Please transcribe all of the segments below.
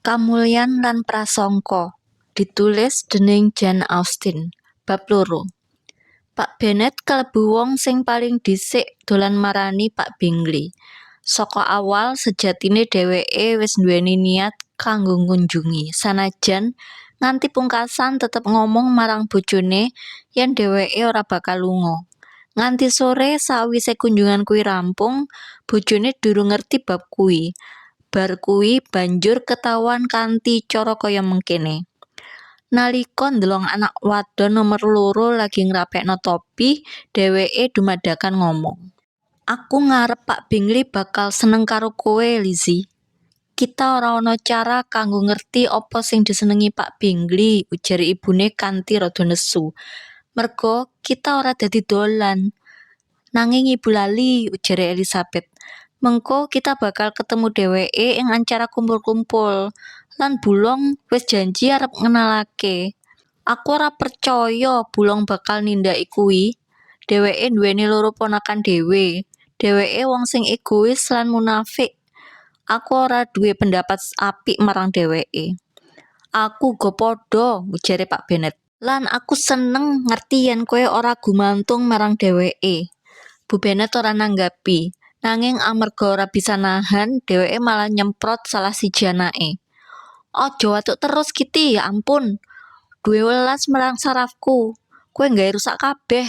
Kamulyan lan Prasangka, ditulis déning Jane Austen. Bab 2. Pak Bennet kalebu wong sing paling dhisik dolan marani Pak Bingley. Saka awal sejatine dheweke wis nduweni niat kanggo ngunjungi, sanajan nganti pungkasan tetep ngomong marang bojone yen dheweke ora bakal lunga. Nganti sore sawise kunjungan kuwi rampung, bojone durung ngerti bab kuwi. Bar kuwi banjur ketahuan kanthi cara kaya mengkene. Nalika ndelok anak wadon nomor 2 lagi ngrapekno topi, dheweke dumadakan ngomong. Aku ngarep Pak Bingley bakal seneng karo kowe, Lizzie. Kita ora ana cara kanggo ngerti apa sing disenengi Pak Bingley, ujare ibune kanthi rada nesu. Merga kita ora dadi dolan. Nanging ibu lali, ujare Elizabeth. Mengko kita bakal ketemu dheweke ing acara kumpul-kumpul. Lan Bulong wis janji arep ngenalake. Aku ora percaya Bulong bakal nindaki kuwi. Dheweke nduweni 2 ponakan dhewe. Dheweke wong sing egois lan munafik. Aku ora duwe pendapat apik marang dheweke. Aku uga padha, ujare Pak Bennet. Lan aku seneng ngerti yen kowe ora gumantung marang dheweke. Bu Bennet ora nanggapi. Nanging amarga ora bisa nahan, dheweke malah nyemprot salah siji anake. Aja watuk terus Kitty, ya ampun. Duwe welas marang sarafku. Kowe nggawe rusak kabeh.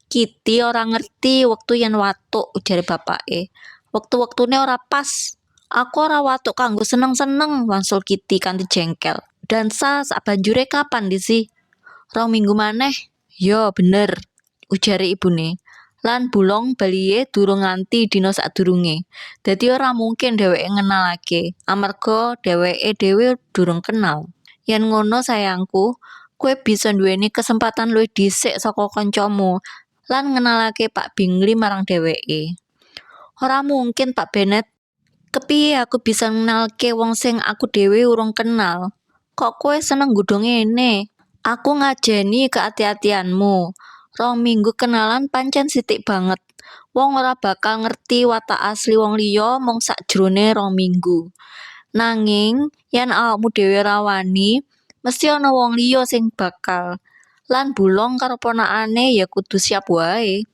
Kitty ora ngerti wektu yen watuk, ujare bapake. Wektu-wektune ora pas. Aku ora watuk kanggo seneng-seneng, wangsul Kitty kanthi jengkel. Dansa sabanjure kapan disi? 2 minggu maneh. Yo bener, ujare ibune. Lan Bulong balihe durung nganti dina sadurunge. Dadi ora mungkin dheweke ngenalake, amarga dheweke dhewe durung kenal. Yen ngono sayangku, kowe bisa nduweni kesempatan luwih dhisik saka kancamu lan ngenalake Pak Bingley marang dheweke. Ora mungkin Pak Bennet. Kepiye aku bisa ngenalke wong sing aku dhewe urung kenal? Kok kowe seneng nggodho ngene? Aku ngajeni keati-atianmu. 2 minggu kenalan pancen sithik banget. Wong ora bakal ngerti watak asli wong liya mung sakjroning 2 minggu. Nanging yen awakmu dhewe ora wani, mesti ana wong liya sing bakal. Lan Bulong karo ponakane ya kudu siap wae.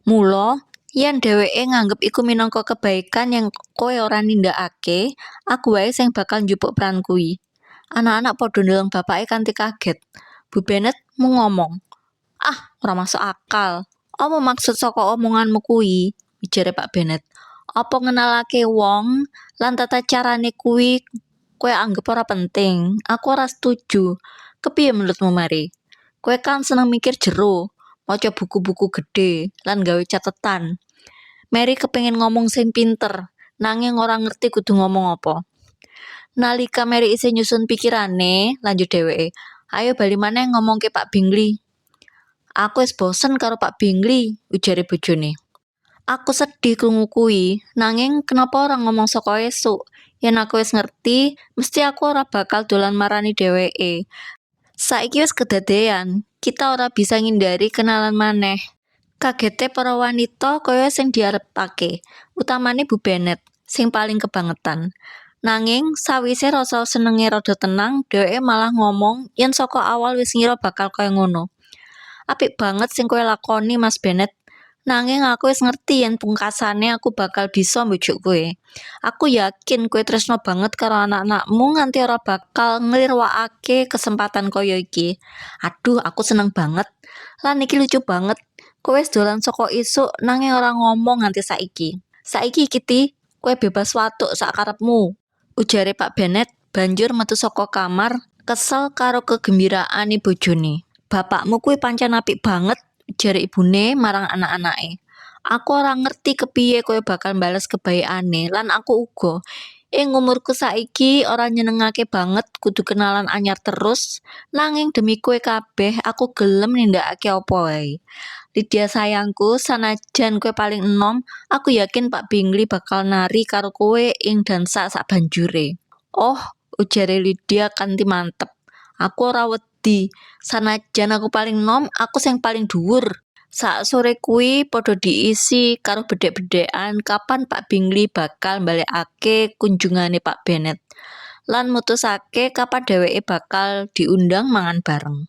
Mula yen dheweke nganggep iku minangka kebaikan yang kowe ora nindakake, aku wae sing bakal njupuk peran kuwi. Anak-anak padha ndeleng bapake kanthi kaget. Bu Bennet mung ngomong, "Ah, ora masuk akal. Apa maksud saka omonganmu kuwi?" ujare Pak Bennet. "Apa ngenalake wong lan tata carane kuwi kowe anggap ora penting? Aku ora setuju. Kepiye menurutmu, Mary? Kowe kan seneng mikir jero, maca buku-buku gede, lan gawe catetan." Mary kepengin ngomong sing pinter, nanging ora ngerti kudu ngomong apa. Nalika Mary isih nyusun pikirane, lanjut dheweke, "Ayo bali maneh ngomongke Pak Bingley." "Aku wis bosen karo Pak Bingley," ujare bojone. "Aku sedih krungu kuwi, nanging kenapa ora ngomong saka esuk? Yen aku wis ngerti, mesti aku ora bakal dolan marani dheweke. Saiki wis kedadean, kita ora bisa ngindari kenalan maneh." Kagete para wanita kaya sing diarepake, utamane Bu Bennet, sing paling kebangetan. Nanging sawise rasa senenge rada tenang, dheweke malah ngomong yen saka awal wis ngira bakal kaya ngono. "Apik banget sing kowe lakoni, Mas Bennet. Nanging aku wis ngerti yen pungkasane aku bakal bisa mbujuk kowe. Aku yakin kowe tresno banget karo anak-anakmu nganti ora bakal nglirwakake kesempatan kaya iki. Aduh, aku seneng banget. Lan iki lucu banget. Kowe wis dolan saka isuk nanging ora ngomong nganti saiki. Saiki Kitty, kowe bebas watuk sak karepmu," ujare Pak Bennet banjur metu saka kamar, kesel karo kegembiraane bojone. "Bapakmu kuwi pancen apik banget," ujare ibune marang anak-anake. "Aku ora ngerti kepiye kowe bakal mbales kebaikane lan aku uga. Ing umurku saiki ora nyenengake banget kudu kenalan anyar terus, nanging demi kowe kabeh aku gelem nindakake apa wae. Lydia sayangku, sanajan kowe paling enom, aku yakin Pak Bingley bakal nari karo kowe ing dansa sabanjure." "Oh," ujare Lydia kanthi mantep. "Aku ora wedi. Sanajan aku paling enom, aku sing paling dhuwur." Sak sore kuwi padha diisi karo bedhek-bedhekan kapan Pak Bingley bakal mbalekake kunjungane Pak Bennet. lan mutusaké kapan dhèwèké bakal diundang mangan bareng.